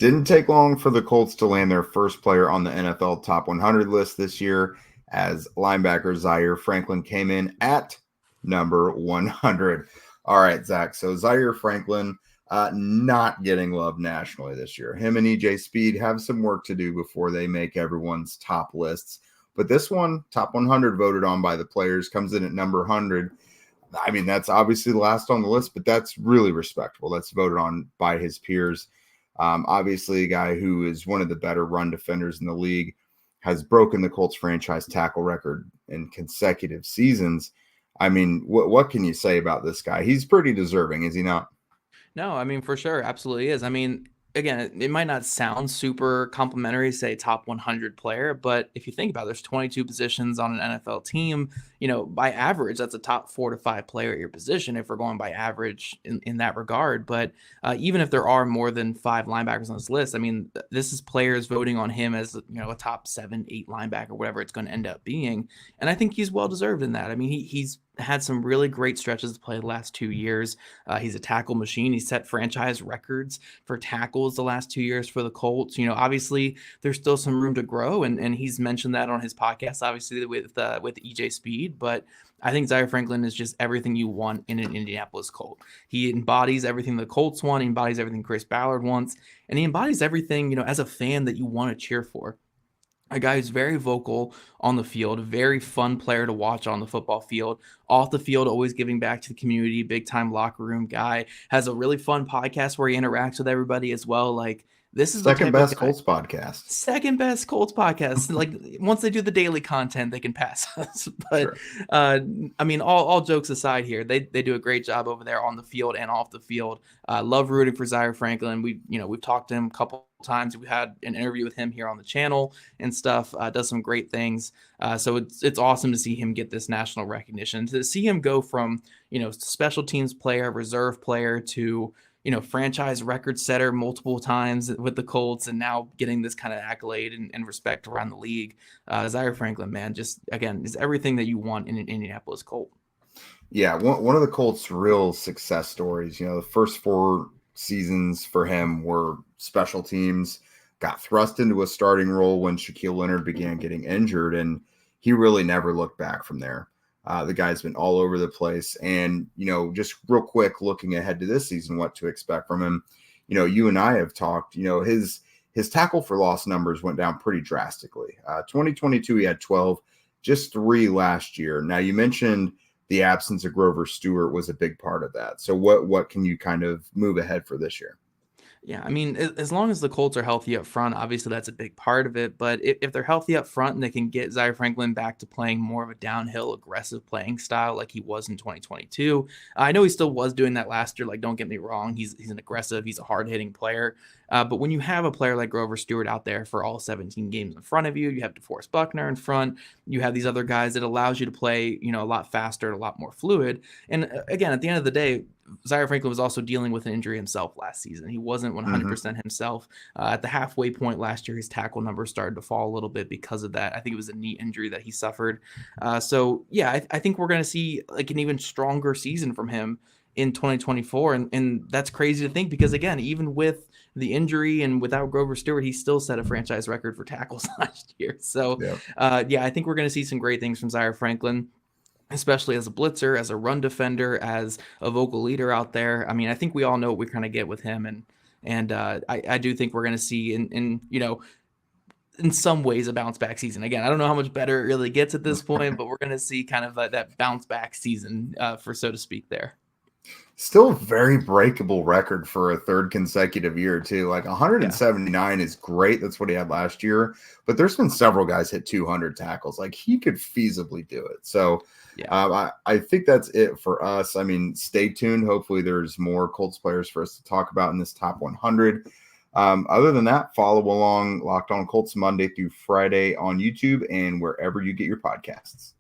Didn't take long for the Colts to land their first player on the NFL Top 100 list this year, as linebacker Zaire Franklin came in at number 100. All right, Zach. So Zaire Franklin not getting love nationally this year. Him and EJ Speed have some work to do before they make everyone's top lists. But this one, Top 100 voted on by the players, comes in at number 100. I mean, that's obviously the last on the list, but that's really respectable. That's voted on by his peers. Obviously, a guy who is one of the better run defenders in the league, has broken the Colts franchise tackle record in consecutive seasons. I mean, what can you say about this guy? He's pretty deserving, is he not? No, I mean, for sure, absolutely is. I mean, again, it might not sound super complimentary, say top 100 player, but if you think about it, there's 22 positions on an NFL team. By average, that's a top 4 to 5 player at your position if we're going by average in that regard. But even if there are more than 5 linebackers on this list, I mean, this is players voting on him as a top 7, 8 linebacker, whatever it's going to end up being. And I think he's well deserved in that. I mean, he's had some really great stretches to play the last 2 years. He's a tackle machine. He's set franchise records for tackles the last 2 years for the Colts. Obviously there's still some room to grow, and he's mentioned that on his podcast, obviously with EJ Speed. But I think Zaire Franklin is just everything you want in an Indianapolis Colt. He embodies everything the Colts want. He embodies everything Chris Ballard wants, and he embodies everything as a fan that you want to cheer for. A guy who's very vocal on the field, a very fun player to watch on the football field, off the field, always giving back to the community, big time locker room guy, has a really fun podcast where he interacts with everybody as well. Like, this is the Second type best of guy. Colts podcast. Second best Colts podcast. Like, once they do the daily content, they can pass us. But Sure. I mean, all jokes aside here, they do a great job over there on the field and off the field. Love rooting for Zaire Franklin. We've talked to him a couple times. We had an interview with him here on the channel and stuff. Does some great things. So it's awesome to see him get this national recognition. To see him go from special teams player, reserve player to franchise record setter multiple times with the Colts, and now getting this kind of accolade and respect around the league. Zaire Franklin, man, just again, is everything that you want in an Indianapolis Colt. Yeah, one of the Colts' real success stories. The first 4 seasons for him were special teams, got thrust into a starting role when Shaquille Leonard began getting injured, and he really never looked back from there. The guy's been all over the place. And, just real quick, looking ahead to this season, what to expect from him. You and I have talked, his tackle for loss numbers went down pretty drastically. 2022, he had 12, just 3 last year. Now, you mentioned the absence of Grover Stewart was a big part of that. So what can you kind of move ahead for this year? Yeah, I mean, as long as the Colts are healthy up front, obviously that's a big part of it. But if they're healthy up front and they can get Zaire Franklin back to playing more of a downhill, aggressive playing style like he was in 2022, I know he still was doing that last year. Like, don't get me wrong, he's an aggressive, he's a hard hitting player. But when you have a player like Grover Stewart out there for all 17 games in front of you, you have DeForest Buckner in front, you have these other guys, that allows you to play, a lot faster and a lot more fluid. And again, at the end of the day, Zaire Franklin was also dealing with an injury himself last season. He wasn't 100% himself. At the halfway point last year, his tackle numbers started to fall a little bit because of that. I think it was a knee injury that he suffered. So yeah, I think we're going to see like an even stronger season from him in 2024. And that's crazy to think, because again, even with the injury and without Grover Stewart, he still set a franchise record for tackles last year. So yeah, I think we're going to see some great things from Zaire Franklin, especially as a blitzer, as a run defender, as a vocal leader out there. I mean, I think we all know what we kind of get with him. And I do think we're going to see in some ways a bounce back season. Again, I don't know how much better it really gets at this point, but we're going to see kind of that bounce back season, for so to speak there. Still a very breakable record for a 3rd consecutive year, too. Like 179 is great. That's what he had last year. But there's been several guys hit 200 tackles. Like, he could feasibly do it. So I think that's it for us. I mean, stay tuned. Hopefully there's more Colts players for us to talk about in this top 100. Other than that, follow along Locked On Colts Monday through Friday on YouTube and wherever you get your podcasts.